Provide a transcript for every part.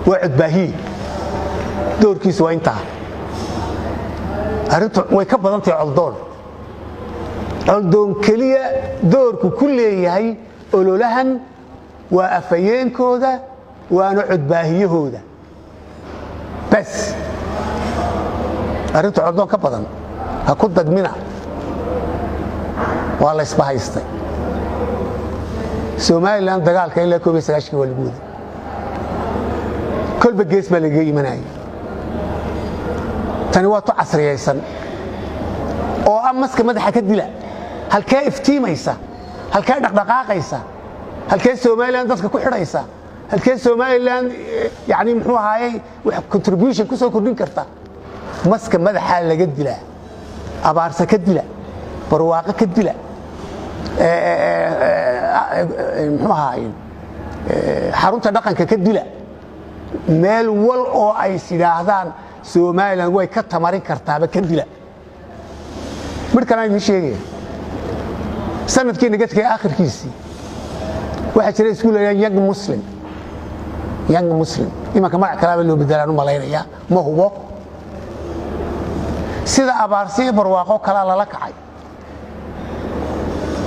وعد باهي دور كيس وينتهى أرنتو ويكبر أنت عالدون كلية دورك كل هي قولوا لهن وأفيين كودا ونعد باهي هودا بس أرنتو عالدون كبر هكون دقمنا والله يصبح يستي سومالي لان دقال كاين لا كوبي سغاشكي والبود كل بقيس ما لقي مناي تاني واتو عصرييسن oo amaska madaxa ka dila halka iftiimaysa halka dhaqdhaqaaqaysa halka Soomaaliland dadka ku xidhaysa halka Soomaaliland yaani muxuu ahaayay wax contribution ku soo kordhin karta maska madaxa laga dila abaarsa ka dila barwaaqo ka dila muxuu ahaayay xarunta dhaqanka ka dila meel wal oo ay sidaahdaan Soomaaliland way ka tamarin kartaa ka dila markaan ay sheegay sanadkii nagadkay aakhirkiisii waxa jiray iskuul young muslim imanka magac kale loo bedelaan u maleynaya ma hubo sida abaarsi barwaaqo kala la kacay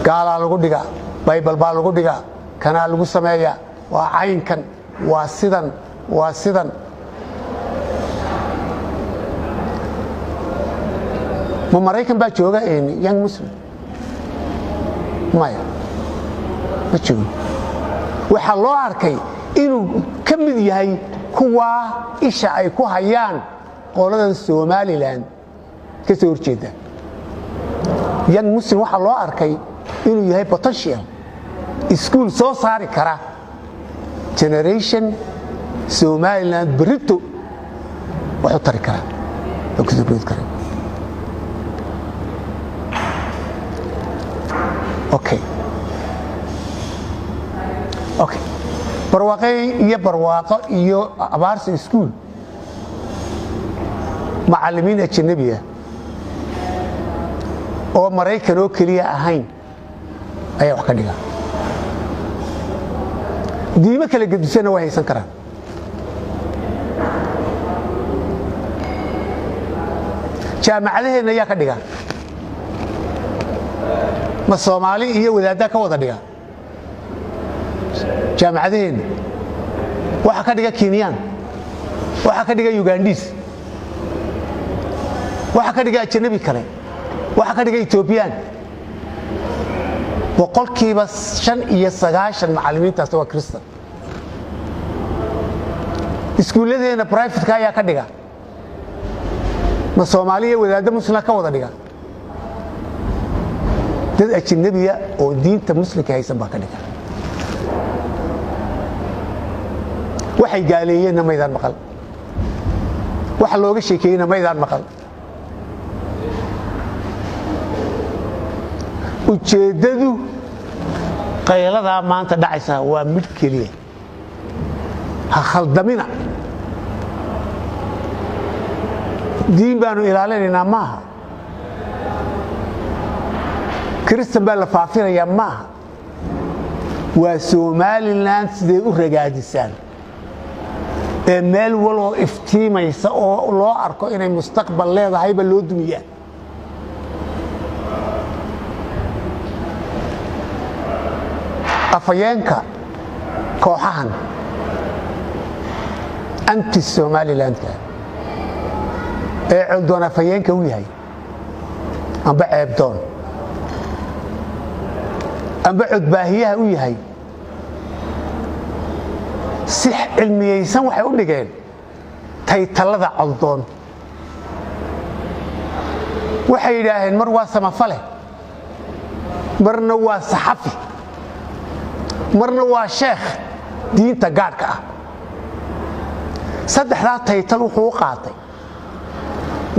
gaala lagu dhiga bible baa lagu dhiga kana lagu sameeyaa waa caynkan waa sidan ma Mareykan baa jooga young muslim maya ma joogo waxa loo arkay inuu ka mid yahay kuwa isha ay ku hayaan qoladan Somaliland ka soo horjeeda young muslim waxa loo arkay inuu yahay potential school soo saari kara generation Somaliland berito wuxuu tari kara oo ku soo kara Okay. barwaaqo iyo abaarsi school macallimiin ajnabiga oo Mareykan oo kaliya ahayn ayaa wax ka dhiga diimo kala gudbisana way haysan karaan jaamacadaheena ayaa ka dhiga ma Soomaali iyo wadaadda ka wada dhiga jaamacadeen waxa ka dhiga Kenyan waxa ka dhiga Ugandese waxa ka dhiga ajnabi kale waxa ka dhiga Ethiopian boqolkiiba 95 macallimiintaas waa Kristan iskuuladeena private ka ayaa ka dhiga ma Soomaali iyo wadaadda muslim ka wada dhiga dad ajnabiya oo diinta muslimka haysan baa ka dhiga waxay gaaleeyeen maydaan maqal waxa looga sheekeeyay maydaan maqal ujeedadu qaylada maanta dhacaysa waa mid kaliya ha khaldamina diin baanu ilaalinaynaa maaha Kristan baa la faafinayaa maaha waa Somaliland sidee u ragaadisaan meel waloo iftiimaysa oo loo arko inay mustaqbal leedahay ba loo dumiyaa afayeenka kooxahan anti Somaliland coddoon afayeenka u yahay amba ceebdoon amba codbaahiyaha u yahay si cilmiyeysan waxay u dhigeen taytalada coddoon waxay yiraahdeen mar waa samafale marna waa saxafi marna waa sheekh diinta gaarka ah saddexda taytal wuxuu qaatay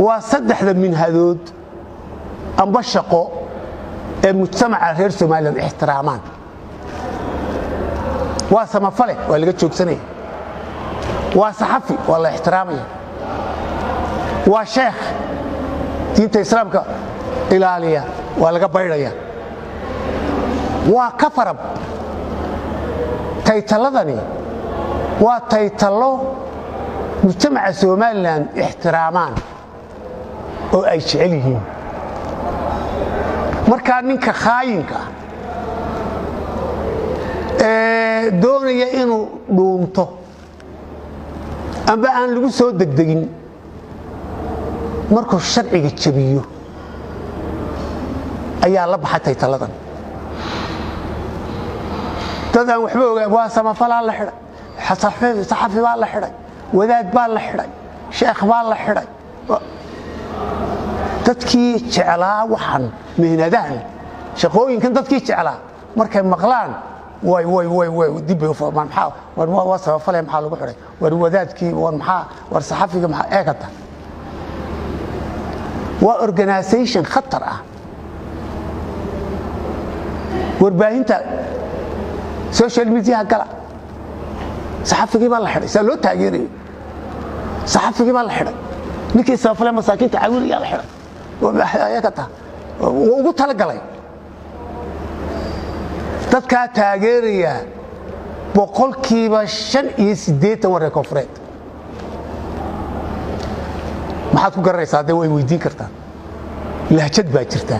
waa saddexda minhadood amba shaqo ee mujtamaca reer Soomaaliland ixtiraamaan waa samafale waa laga joogsanay waa saxafi waa la ixtiraamaya waa sheekh diinta islaamka ilaaliya waa laga baydhaya waa kafarab taytaladani waa taytalo mujtamaca Somaliland ixtiraamaan oo ay jecel yihiin marka ninka khaayinka doonaya inuu dhuunto amba aan lagu soo degdegin markuu sharciga jabiyo ayaa la baxatay taladan dad aan waxba ogaan waa samafalaa la xidhay saxafi baa la xidhay wadaad baa la xidhay sheekh baa la xidhay dadkii jeclaa waxan mehnadahan shaqooyinkan dadkii jeclaa markay maqlaan way dib u fahmaan maxaa waa samafalay maxaa lagu xidhay war wadaadkii war saxafiga maxaa eegata waa organization khatar ah warbaahinta social media gala saxafigii baa la xidhay saa loo taageerayo saxafigii baa la xidhay ninkii samafalay masaakiinta caawinaya la xidhay eegata ugu talagalay dadkaa taageeraya boqolkiiba 85 waree koonfureed maxaad ku garanaysaa dee way weydiin kartaan lahjad baa jirta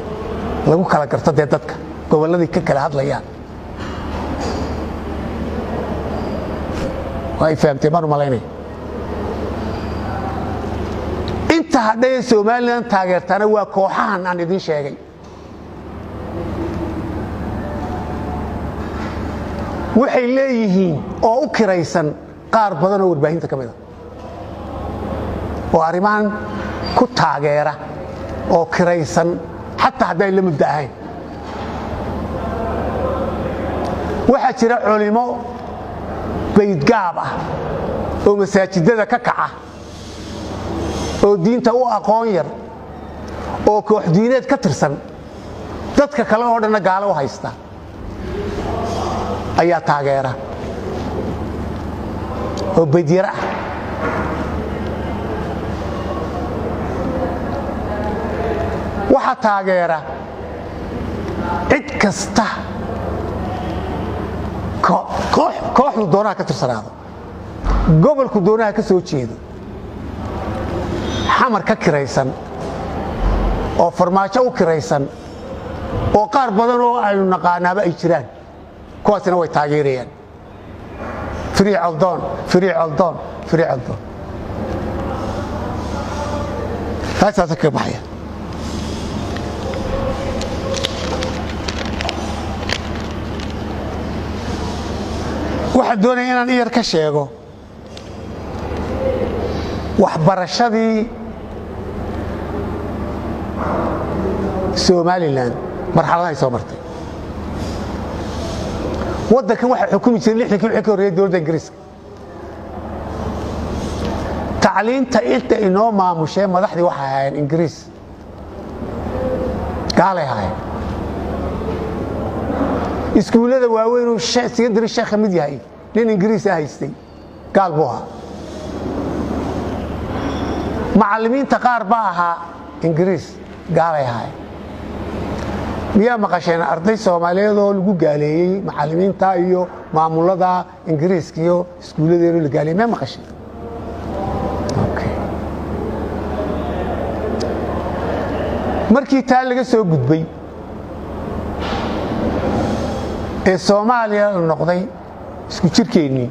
lagu kala garto dee dadka gobolladii ka kala hadlayaan way fahamtay baan u malaynaya inta hadhay Somaliland taageertana waa kooxahan aan idin sheegay waxay leeyihiin oo u kiraysan qaar badan oo warbaahinta kamid ah oo arrimahan ku taageera oo kiraysan xataa haday la muddo ahayn waxa jira culimo baydgaab ah oo masaajidada ka kaca oo diinta u aqoon yar oo koox diineed ka tirsan dadka kale oo dhan gaalo u haysta ayaa taageera oo baydiyara waxa taageera cid kasta kooxdu doonaha ka tirsanaado gobolku doonaha ka soo jeedo xamar ka kiraysan oo farmaajo u kiraysan oo qaar badan oo aynu naqaanaaba ay jiraan kuwaasina way taageerayaan free Aldon taas ka baxaya waxaan doonayaa inaan iyar ka sheego waxbarashadii Somaliland marxaladaha ay soo martay waddankan waxa xukumi jiray 60 wixii ka horreeyay dowladda Ingiriiska tacliinta inta inoo maamushay madaxdii waxa ahaayeen Ingiriis gaalay ahaayeen iskuulada waaweyn oo secondary sheekh mid yahay nin Ingiriis ah haystay gaal buu ahaa macallimiinta qaar baa ahaa Ingiriis gaalay ahaayeen miyaa maqasheen arday Soomaaliyeed oo lagu gaaleeyay macallimiinta iyo maamulada Ingiriiska iyo iskuuladeena la gaaleeyay ma maqasheen markii taa laga soo gudbay ee Soomaaliya noqday isku jirkeennii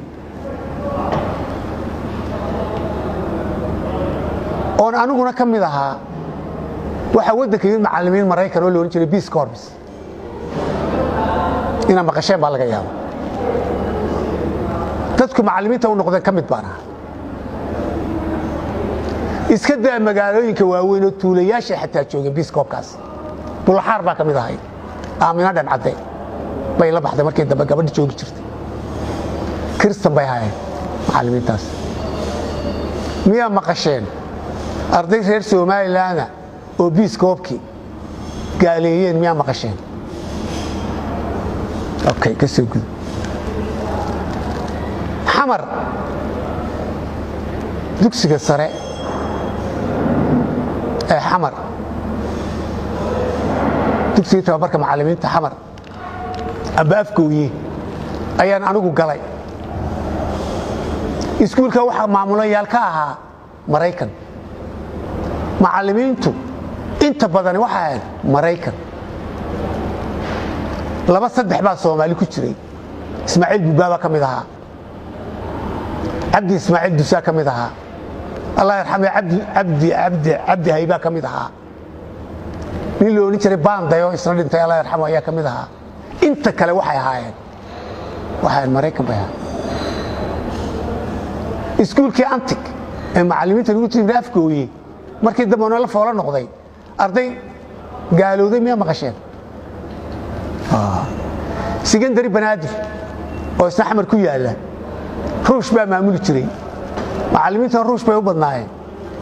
oo aniguna ka mid ahaa waxa waddanka macallimiin Mareykan oo loo jiray Peace Corps ina maqasheen baa laga yaabaa dadku macallimiinta u noqdeen ka mid baan ahaa iska daa magaalooyinka waaweyn oo tuulayaasha xataa joogay Peace Corps Bulxaar baa ka mid ahay Aamina dhan cadde bay la baxday markii dambe gabadh joogi jirtay Kirsten bay ahaayeen macallimiintaas miyaa maqasheen arday reer Somaliland oo Peace Corps gaaleeyeen miyaa maqasheen okay ka soo gud xamar dugsiga sare ee xamar dugsiga tababarka macallimiinta xamar aba afkooyi ayaan anigu galay iskuulka waxa maamulayaal ka ahaa Mareykan macallimiintu inta badan waxa ahayd Mareykan laba saddex baa Soomaali ku jiray Ismaaciil Bubaaba kamid ahaa Abdi Ismaaciil Dusa kamid ahaa Allah yarxamay Abdi Hayba kamid ahaa nin loo jiray baandayo isla dhintay Allah yarxamay ayaa kamid ahaa inta kale waxay ahaayeen Mareykan bay ahaa iskuulkii Antik ee macallimiinta lagu tirinay afkooyay markii dambe la foola noqday arday gaalowday miya maqasheen secondary banaadir oo isna xamar ku yaala ruush baa maamuli jiray macallimiinta ruush bay u badnaayeen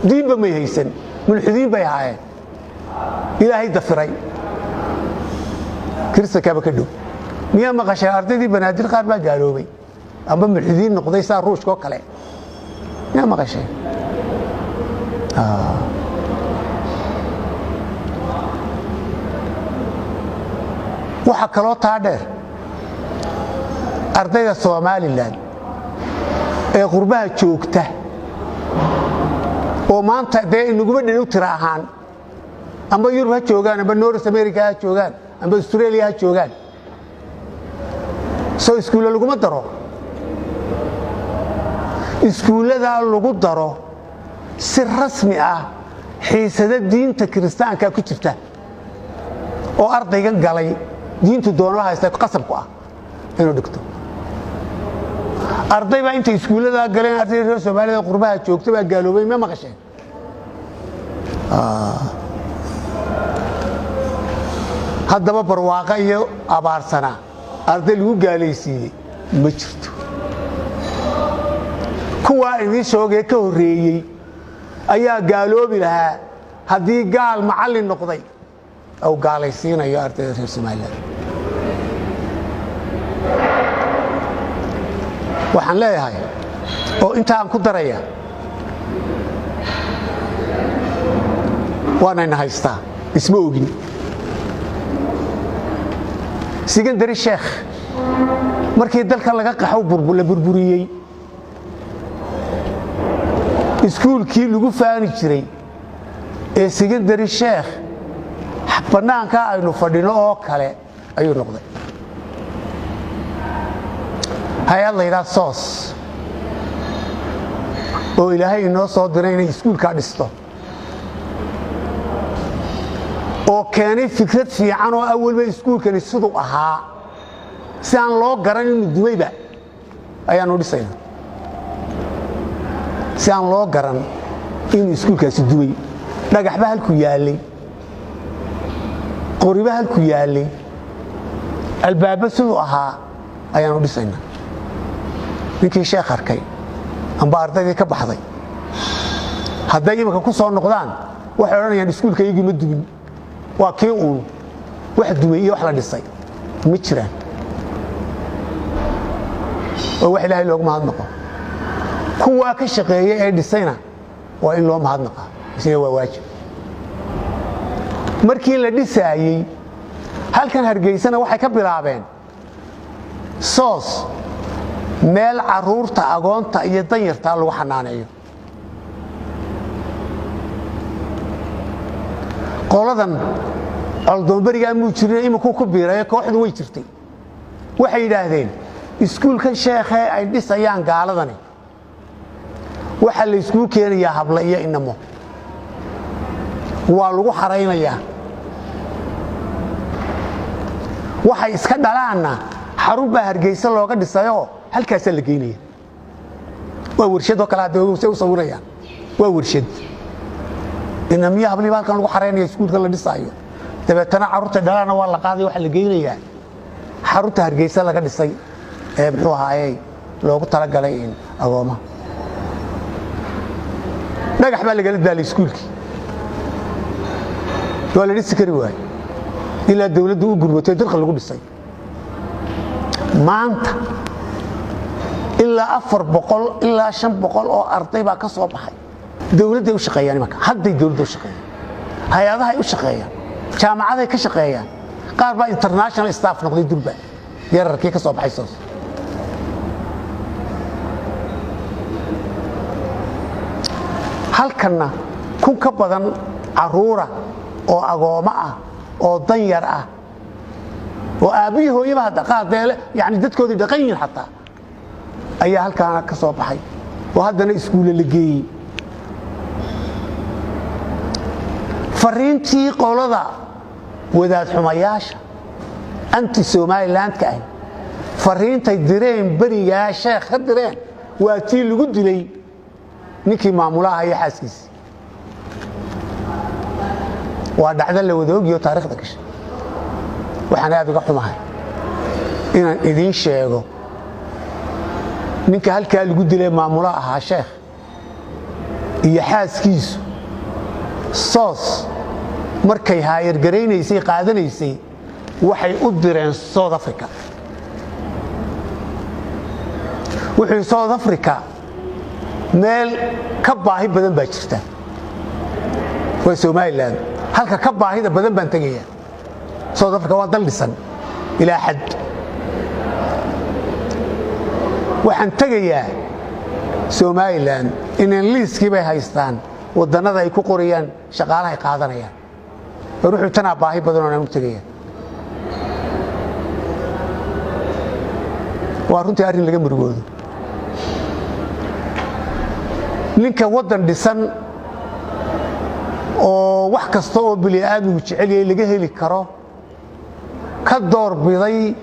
diinba may haysan mulxidiin bay ahaayeen ilaahay dafiray kirista ka dhow miya maqasheen ardaydii banaadir qaar baa gaaloobay amba mulxidiin noqday saa ruushka oo kale miya maqasheen waxa kaloo taa dheer ardayda Soomaaliland ee qurbaha joogta oo maanta inaguma dheew tira ahaan amba Yurub ha joogaan amba North America ha joogaan amba Australia ha joogaan soo iskuul laguma daro iskuulada lagu daro si rasmi ah xiisada diinta kiristaanka ku jirta oo ardaygan galay diintu doonaha haysta qasab ku ah inuu dhigto arday baa inta iskuulada galeen arday reer Soomaaliya qurbaha joogta baa gaaloobay ma maqasheen haddaba barwaaqa iyo abaarsana arday lagu gaalaysiiyay ma jirto kuwa idin shoogay ka horeeyay ayaa gaaloobi lahaa haddii gaal macallin noqday أو قاليسين أيها أرتدي في السماء وحن لا هاي أو أنت عم كدرية وأنا نهايستا اسمه أوجي سكندري الشيخ مركي دلك لقى قحو بربوريي اسكول كي لغو فاني جري سكندري الشيخ banaanka aynu fadhino oo kale ayuu noqday hay'ad la yiraahdo SOS oo Ilaahay inoo soo diray inay iskuulka dhisto oo keenay fikrad fiican oo awalba iskuulkani sidoo ahaa si aan loo garan inuu duwayba ayaanu dhisayna si aan loo garan inuu iskuulkaasi duway dhagax ba halku yaalay qoribaha halku yaalay albaaba sidoo ahaa ayaanu dhisayna ninkii sheekh arkay amba ardaydii ka baxday hadday imika ku soo noqdaan waxay oranayaan iskuulka iyagii ma dubin waa kii uu wax duway iyo wax la dhisay ma jiraan oo wax Ilaahay loogu mahadnaqo kuwa ka shaqeeyay ee dhisayna waa in loo mahadnaqa isna waa waajib markii la dhisaayay halkan Hargeysana waxay ka bilaabeen SOS meel caruurta agoonta iyo danyarta lagu xanaaneeyo qoladan aldoonbariga muu jiray imku ku biiray kooxdu way jirtay waxay yiraahdeen iskuulkan sheekhe ay dhisayaan gaaladani waxa la isku keenayaa habla iyo inamo waa lagu xareynayaa waxay iska dhalaana xarun baa Hargeysa looga dhisayo halkaas la geynaya waa warshad oo kala dawladda u sawirayaan waa warshad inamiya habli halkan lagu xareynayo iskuulka la dhisayo dabeetana carruurta dhalaana waa la qaaday waxa la geynayaa xarunta Hargeysa laga dhisay ee muxuu ahaayay loogu tala galay in agooma dhagax baa laga daalay iskuulkii wala dhisi kari waay ila dawladdu u gurbatay dalka lagu dhisay maanta ilaa 400 ilaa 500 oo arday baa ka soo baxay dawladda u shaqeeyaan marka hadday dawladdu u shaqeeyaan hay'adaha ay u shaqeeyaan jaamacaday ka shaqeeyaan qaar baa international staff noqday durba yararkii ka soo baxay SOS halkanna kun ka badan caruura oo agooma ah oo danyar ah oo aabihii hooyaba hadda qaadeel yani dadkoodii dhaqan yihiin xataa ayaa halkaana ka soo baxay oo haddana iskuulle la geeyey fariintii qolada wadaad xumayaasha anti Somalilandka ah fariintay direen bariga sheekh ka direen waa tii lagu dilay ninkii maamulaha iyo xaaskiisa waa dhacdo la wada ogiyo taariikhda gashay waxaan aad uga xumahay inaan idin sheego ninka halkaa lagu dilay maamulaha ahaa sheekh iyo xaaskiisu soos markay haayar gareynaysay qaadanaysay waxay u direen South Africa wixii South Africa meel ka baahi badan baa jirta waa Somaliland halka ka baahida badan baan tagayaa South Africa waa dal dhisan ilaa xad waxaan tagayaa Somaliland inaan liiskii bay haystaan wadannada ay ku qoriyaan shaqaalaha ay qaadanayaan ruuxu tana baahi badan oo aan u tagayaa waa runtii arrin laga murugoodo ninka wadan dhisan oo wax kasta oo bini'aadmigu jecel yahay laga heli karo ka doorbiday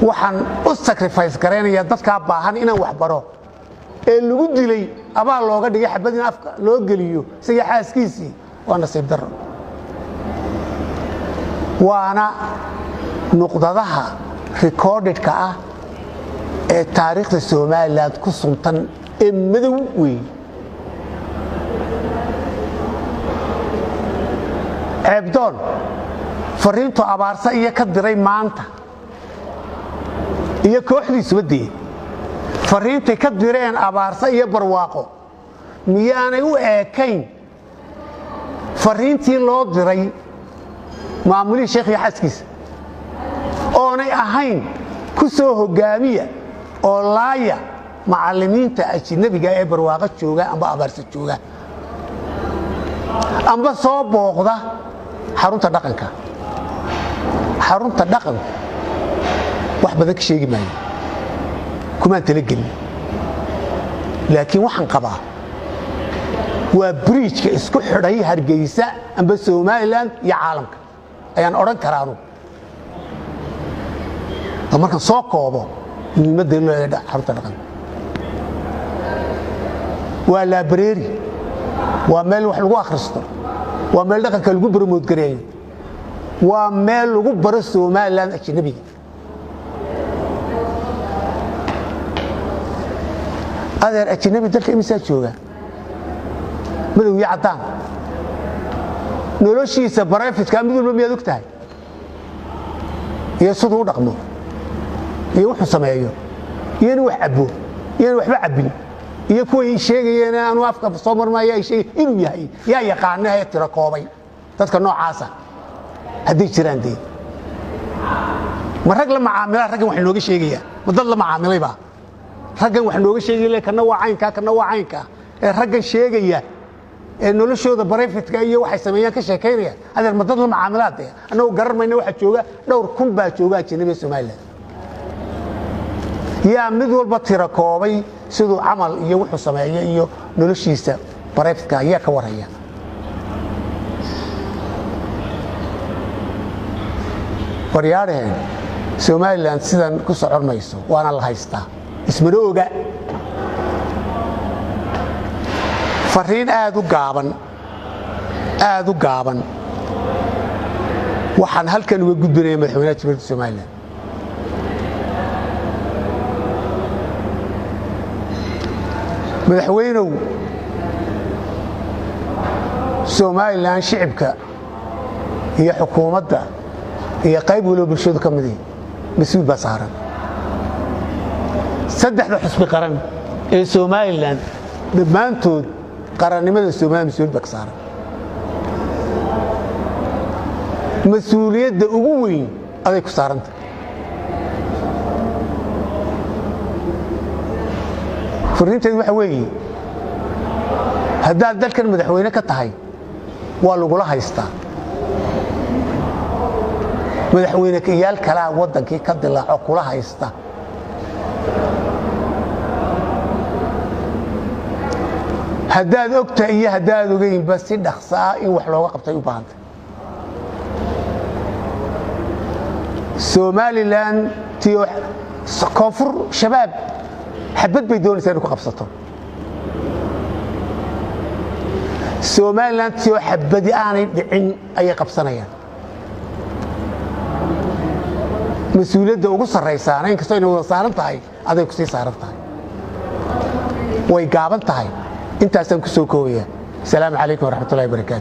waxaan u sacrifice gareynaya dadka baahan inaan wax baro ee lagu dilay abaal looga dhigay xabadin afka loo geliyo isaga xaaskiisii waa nasiib darro waana nuqdadaha recorded-ka ah ee taariikhda Somaliland ku suntan ee madow weyn ceebdoon fariintu abaarsa iyo ka diray maanta iyo kooxdiisu wadii fariintay ka direen abaarsa iyo barwaaqo miyaanay u eekayn fariintii loo diray maamulihii sheekh iyo xaaskiisa oonay ahayn ku soo hogaamiya oo laaya macallimiinta ajnabiga ee barwaaqo jooga amba abaarsa jooga amba soo booqda xarunta dhaqanka wax badan ka sheegi maayo kuma talagelin laakiin waxaan qabaa waa bridge-ka isku xidhay Hargeysa amba Somaliland iyo caalamka ayaan oran karaano marka soo koobo muhiimadda leedahay xarunta dhaqanka waa library waa meel wax lagu akhristo waa meel dhaqanka lagu promote gareeyo waa meel lagu baro Somaliland ajnabiga adeer ajnabi dalka imisa jooga madow iyo cadaan noloshiisa private-ka mid walba miyaad ogtahay iyo sidoo dhaqmo iyo wuxuu sameeyo iyo inuu wax cabo iyo waxba cabin iyo kuwii sheegayeen aanu afka soo marmaya ay sheegay inuu yahay yaa yaqaana ay tira koobay dadka noocaasa hadii jiraan day marag la macaamila raggan wax nooga sheegaya dad la macaamilay ba raggan wax nooga sheegay kana waa caynka ee raggan sheegaya ee noloshooda private-ka iyo waxay sameeyaan ka sheekeynaya adeer ma dad la macaamilaad anagu garanayna waxa jooga dhowr kun baa jooga ajnabi Soomaaliland yaa mid walba tira koobay sidoo amal iyo wuxuu sameeyay iyo noloshiisa private-ka ayaa ka waraya waryaareen Somaliland sidan ku socormayso waana la haystaa ismana oga fariin aad u gaaban waxaan halkan uga gudbinay madaxweynaha Jamhuuriyadda Somaliland madaxweynuhu Somaliland shicibka iyo xukuumadda iyo qayb waliba bulshada ka mid ah mas'uul baa saaran saddexda xusbi qaran ee Somaliland dhammaantood qarannimada Soomaaliya mas'uul baa ka saaran mas'uuliyadda ugu weyn aday ku saaranta fariinteedu waxa weeye haddaad dalkan madaxweyne ka tahay waa lagula haystaa madaxweyne kayaal kalaa waddankii ka dilaaco kula haysta haddaad ogta iyo haddaad ogeynba si dhaqsaa in wax looga qabtay u baahantay somalilan tiyo koonfur shabaab xabad bay doonaysaa inay ku qabsato somalilan tiyo xabadi aanay dhicin ayay qabsanayaan mas-uuliyadda ugu sarraysaana inkastoo inay wada saaran tahay aday ku sii saaran tahay way gaaban tahay intaasaan ku soo koobaya asalaamu calaykum waraxmatullahi wabarakaatu